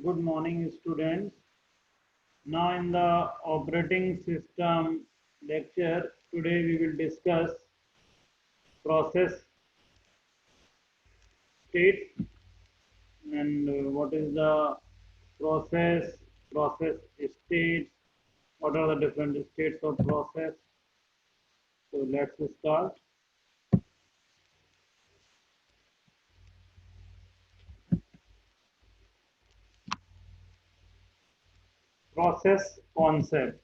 Good morning, students. Now, in the operating system lecture, today we will discuss process state and what is the process states, what are the different states of process. So, let's start. Process concept.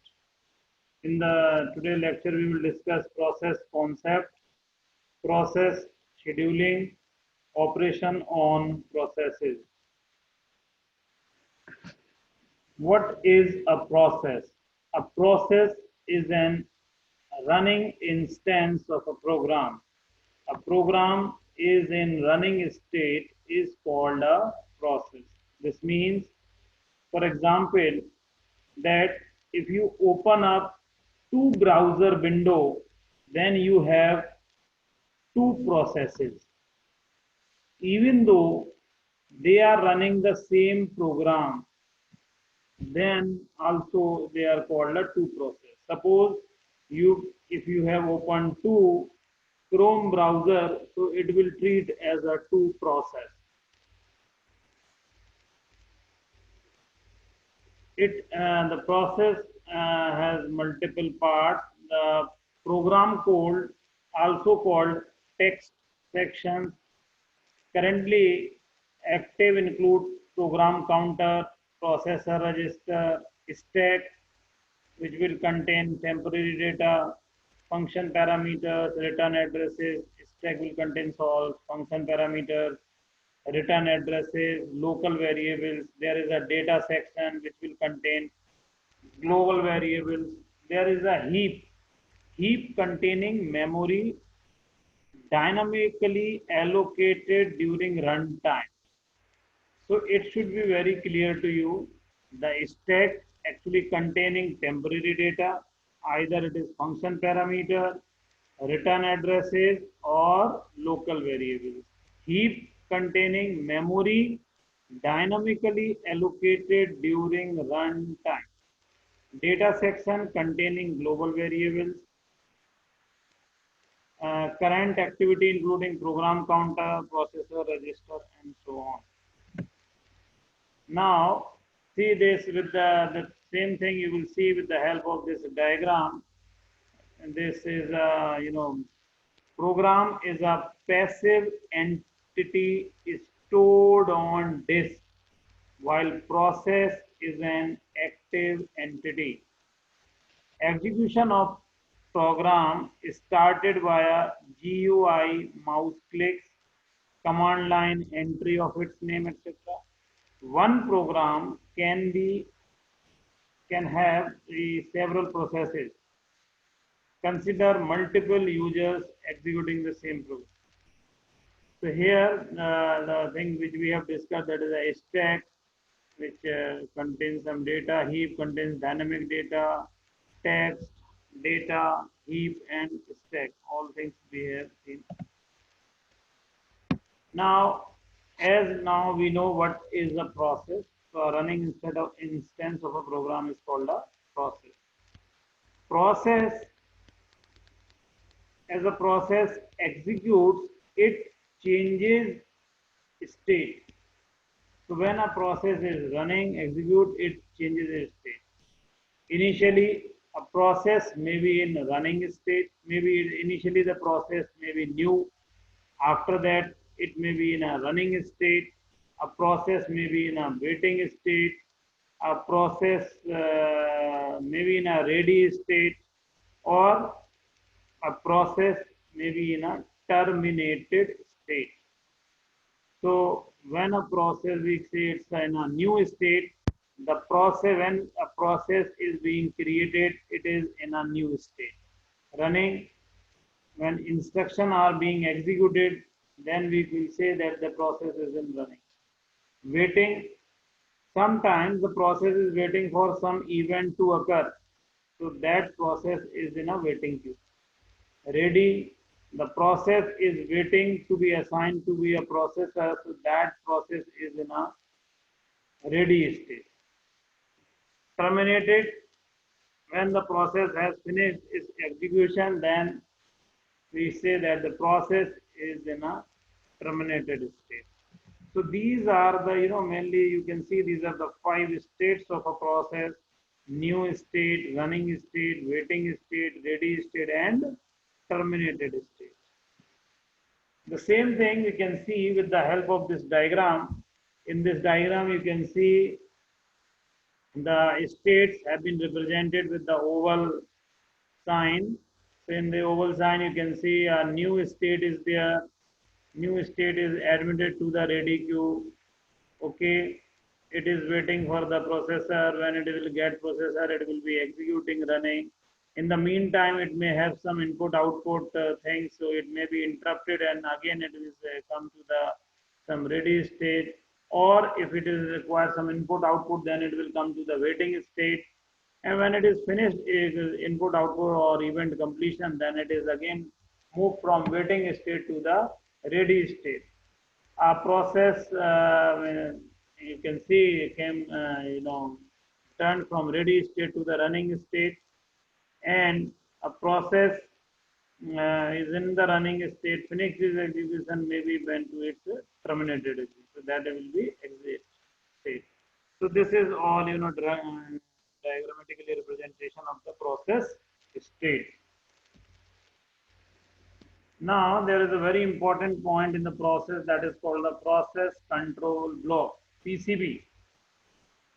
In the today lecture, we will discuss process concept, process scheduling, operation on processes. What is a process? A process is an running instance of a program. A program is in running state is called a process. This means, for example, that if you open up two browser window, then you have two processes. Even though they are running the same program, then also they are called a two process. Suppose if you have opened two Chrome browser, so it will treat as a two process. The process has multiple parts. The program code, also called text sections, currently active include program counter, processor register, stack, which will contain temporary data, function parameters, return addresses. Stack will contain solve, function parameters, return addresses, local variables. There is a data section which will contain global variables. There is a heap containing memory dynamically allocated during runtime. So it should be very clear to you. The stack actually containing temporary data, either it is function parameter, return addresses, or local variables. Heap containing memory dynamically allocated during runtime. Data section containing global variables, current activity including program counter, processor register, and so on. Now, see this with the same thing you will see with the help of this diagram. And this is program is a passive entity is stored on disk, while process is an active entity. Execution of program is started via GUI mouse clicks, command line entry of its name, etc. One program can have several processes. Consider multiple users executing the same program. So here the thing which we have discussed, that is a stack which contains some data, heap contains dynamic data, text, data, heap, and stack. All things we have seen. Now, as now we know what is a process. So a running instance of a program is called a process. Process, as a process executes, it changes state. So when a process is running, execute, it changes its state. Initially, a process may be in running state. Maybe initially the process may be new. After that, it may be in a running state. A process may be in a waiting state. A process may be in a ready state, or a process may be in a terminated state. So when a process, we say it's in a new state, the process, when a process is being created, it is in a new state. Running, when instructions are being executed, then we will say that the process is in running. Waiting, sometimes the process is waiting for some event to occur. So that process is in a waiting queue. Ready, the process is waiting to be assigned to be a processor. So that process is in a ready state. Terminated, when the process has finished its execution, then we say that the process is in a terminated state. So these are the, mainly you can see these are the 5 states of a process: new state, running state, waiting state, ready state, and terminated state. The same thing we can see with the help of this diagram. In this diagram, you can see the states have been represented with the oval sign. So in the oval sign, you can see a new state is there. New state is admitted to the ready queue. Okay, it is waiting for the processor. When it will get processor, it will be executing, running. In the meantime, it may have some input output things, so it may be interrupted, and again it will come to the some ready state. Or if it is require some input output, then it will come to the waiting state. And when it is finished, it is input output or event completion, then it is again moved from waiting state to the ready state. A process, you can see, came, turned from ready state to the running state, and a process is in the running state, finished its execution, maybe went to its terminated execution. So that will be exit state. So this is all, diagrammatically representation of the process state. Now, there is a very important point in the process that is called the process control block, PCB.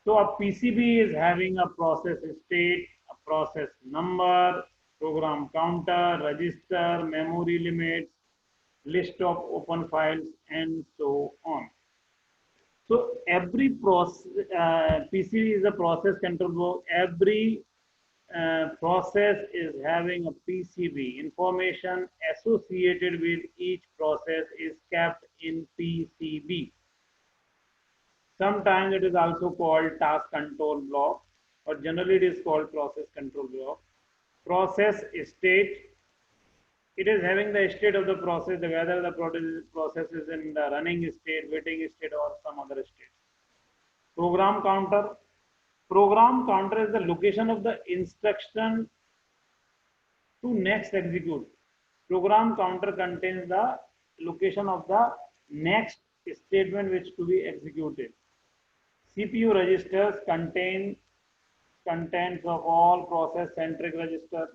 So, a PCB is having a process state, a process number, program counter, register, memory limits, list of open files, and so on. So, every process, PCB is a process control block. Every process is having a PCB. Information associated with each process is kept in PCB. Sometimes it is also called task control block, or generally it is called process control block. Process state, it is having the state of the process, whether the process is in the running state, waiting state, or some other state. Program counter, program counter is the location of the instruction to next execute. Program counter contains the location of the next statement which to be executed. CPU registers contain contents of all process-centric register.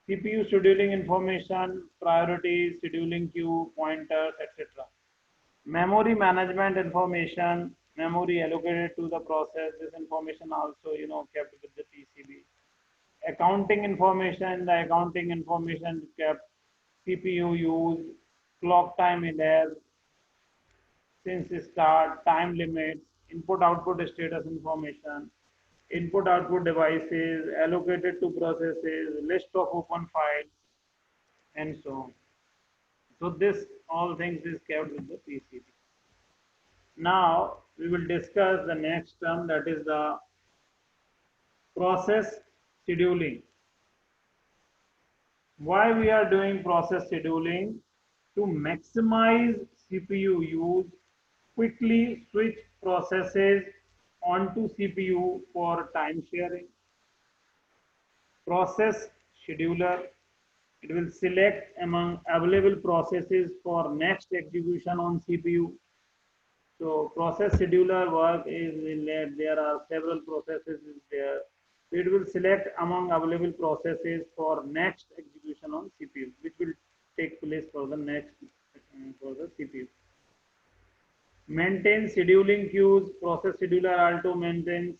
CPU scheduling information, priorities, scheduling queue, pointers, etc. Memory management information, memory allocated to the process. This information also, kept with the PCB. Accounting information, the accounting information kept. CPU use, clock time elapsed since start, time limits, input output status information, input output devices allocated to processes, list of open files, and so on. So this all things is kept with the PCB. Now we will discuss the next term, that is the process scheduling. Why we are doing process scheduling? To maximize CPU use, quickly switch processes onto CPU for time sharing. Process scheduler, it will select among available processes for next execution on CPU. So process scheduler work is that there are several processes there. So it will select among available processes for next execution on CPU, which will take place for the next for the CPU. Maintain scheduling queues. Process scheduler also maintains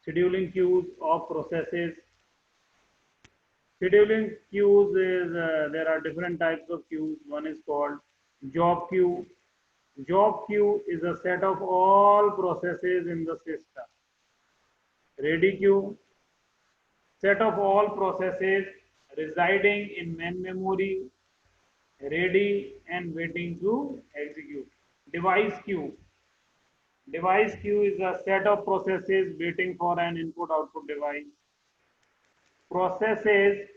scheduling queues of processes. Scheduling queues is there are different types of queues. One is called job queue. Job queue is a set of all processes in the system. Ready queue, set of all processes residing in main memory, ready and waiting to execute. Device queue. Device queue is a set of processes waiting for an input output device. Processes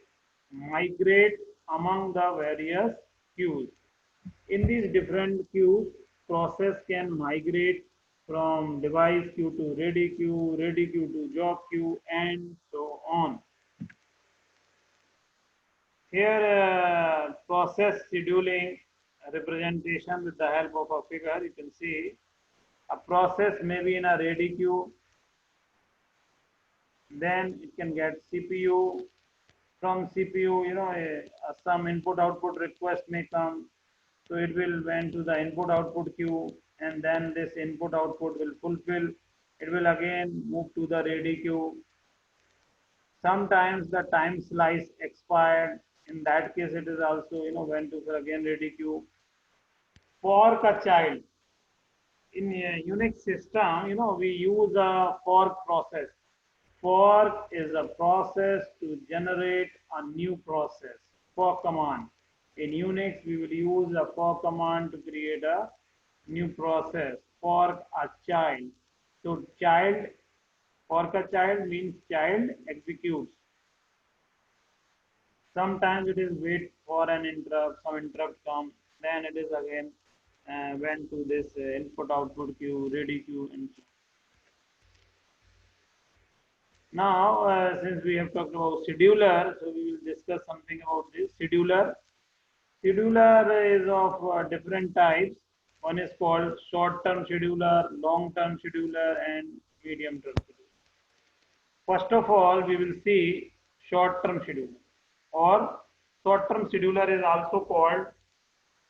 migrate among the various queues. In these different queues, process can migrate from device queue to ready queue to job queue, and so on. Here, process scheduling representation with the help of a figure. You can see a process may be in a ready queue, then it can get CPU. From CPU, some input output request may come, so it will went to the input output queue, and then this input output will fulfill. It will again move to the ready queue. Sometimes the time slice expired. In that case, it is also went to the again ready queue. Fork a child. In a Unix system, we use a fork process. Fork is a process to generate a new process. Fork command. In Unix, we will use a fork command to create a new process. Fork a child. So child, fork a child means child executes. Sometimes it is wait for an interrupt, some interrupt comes, then it is again went to this input output queue, ready queue, and so on. Now, since we have talked about scheduler, so we will discuss something about this scheduler. Scheduler is of different types. One is called short-term scheduler, long-term scheduler, and medium-term scheduler. First of all, we will see short-term scheduler, or short-term scheduler is also called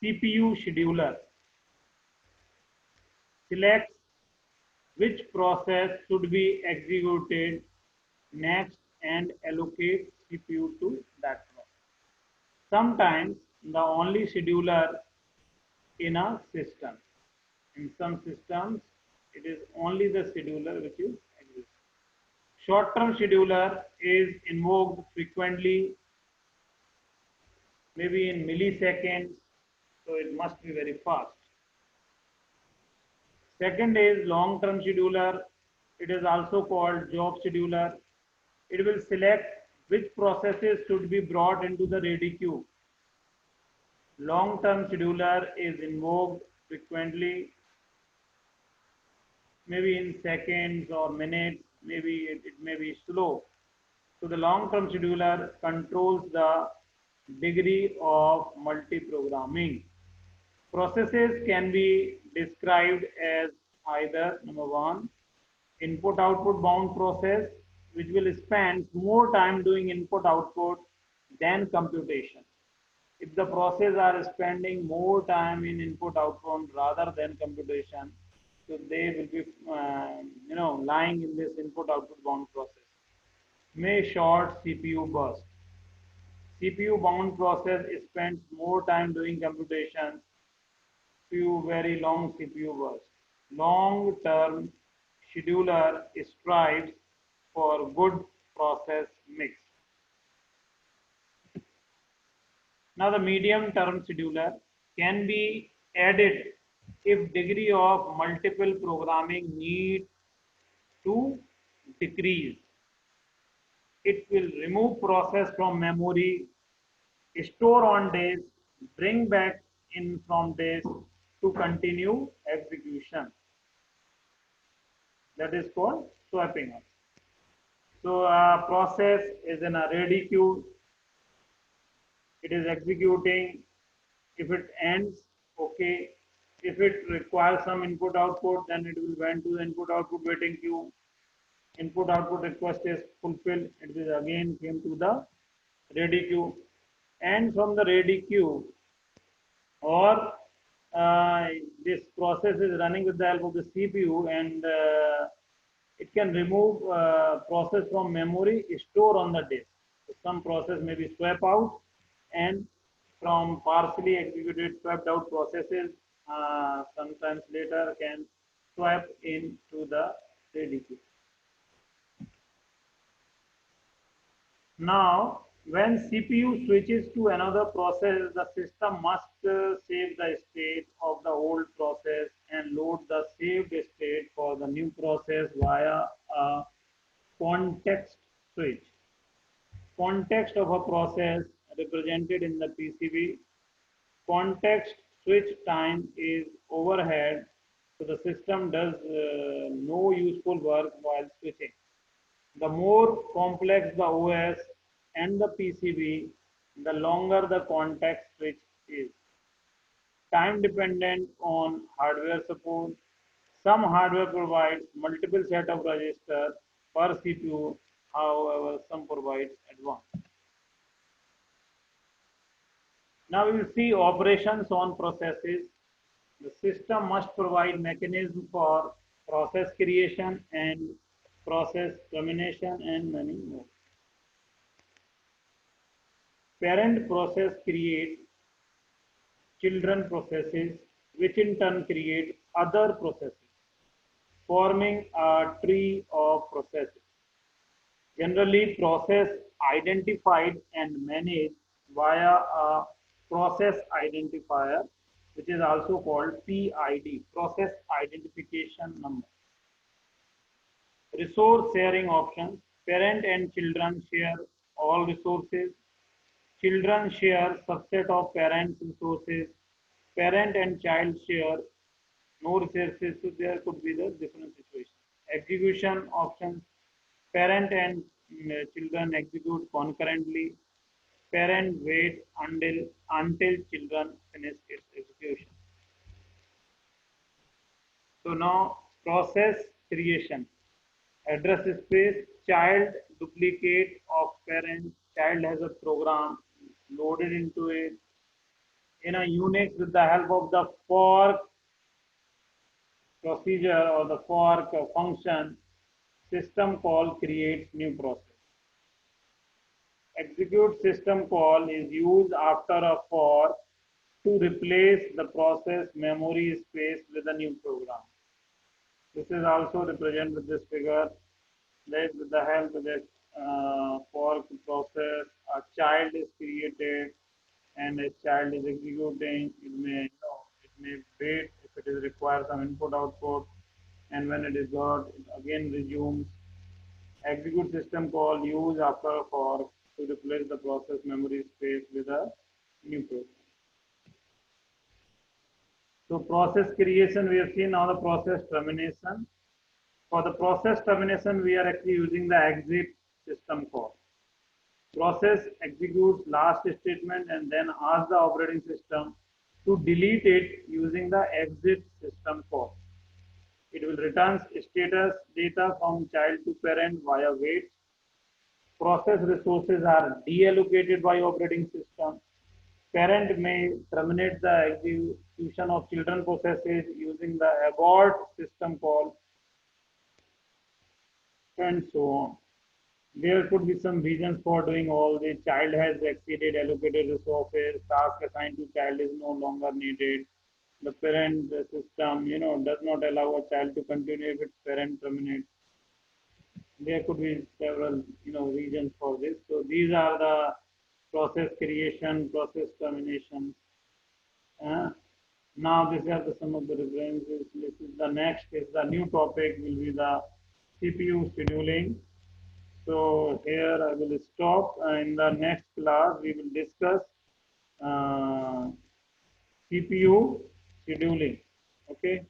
CPU scheduler. Selects which process should be executed next and allocate CPU to that process. Sometimes the only scheduler in a system. In some systems, it is only the scheduler which is exists. Short-term scheduler is invoked frequently, maybe in milliseconds, so it must be very fast. Second is long-term scheduler. It is also called job scheduler. It will select which processes should be brought into the ready queue. Long-term scheduler is invoked frequently, maybe in seconds or minutes, maybe it may be slow. So the long-term scheduler controls the degree of multi-programming. Processes can be described as either number one, input output bound process, which will spend more time doing input output than computation. If the process are spending more time in input output rather than computation, so they will be lying in this input output bound process. May short CPU burst. CPU bound process spends more time doing computation, few very long CPU bursts. Long term scheduler strives for good process mix. Now the medium term scheduler can be added if degree of multiple programming need to decrease. It will remove process from memory, store on disk, bring back in from disk to continue execution. That is called swapping up. So process is in a ready queue. It is executing. If it ends, okay. If it requires some input output, then it will went to the input output waiting queue. Input output request is fulfilled. It will again came to the ready queue. And from the ready queue, or this process is running with the help of the CPU, and it can remove process from memory, store on the disk. So some process may be swapped out, and from partially executed swapped out processes, sometimes later can swap into the ready queue. Now, when CPU switches to another process, the system must save the state of the old process and load the saved state for the new process via a context switch. Context of a process represented in the PCB. Context switch time is overhead So the system does no useful work while switching. The more complex the OS and the PCB, the longer the context switch is. Time dependent on hardware support. Some hardware provides multiple set of registers per CPU, however, some provides advanced. Now we will see operations on processes. The system must provide mechanism for process creation and process termination and many more. Parent process creates children processes, which in turn create other processes, forming a tree of processes. Generally, process identified and managed via a process identifier, which is also called PID, process identification number. Resource sharing options. Parent and children share all resources. Children share subset of parents' resources. Parent and child share no resources, so there could be the different situation. Execution options. Parent and children execute concurrently. Parent wait until children finish its execution. So now process creation. Address space, child duplicate of parent. Child has a program loaded into it in a Unix with the help of the fork procedure or the fork function. System call creates new process. Execute system call is used after a fork to replace the process memory space with a new program. This is also represented with this figure. That with the help of this fork process, a child is created and a child is executing. It may wait if it is require some input output, and when it is got, it again resumes. Execute system call used after a fork to replace the process memory space with a new program. So process creation we have seen, now the process termination. For the process termination, we are actually using the exit system call. Process executes last statement and then asks the operating system to delete it using the exit system call. It will return status data from child to parent via wait. Process resources are deallocated by operating system. Parent may terminate the execution of children processes using the abort system call, and so on. There could be some reasons for doing all this. Child has exceeded allocated resources, task assigned to child is no longer needed. The parent system, does not allow a child to continue if its parent terminates. There could be several, reasons for this. So these are the process creation, process termination. Now these are some of the references. This is the next is the new topic will be the CPU scheduling. So here I will stop. In the next class we will discuss uh, CPU scheduling. Okay.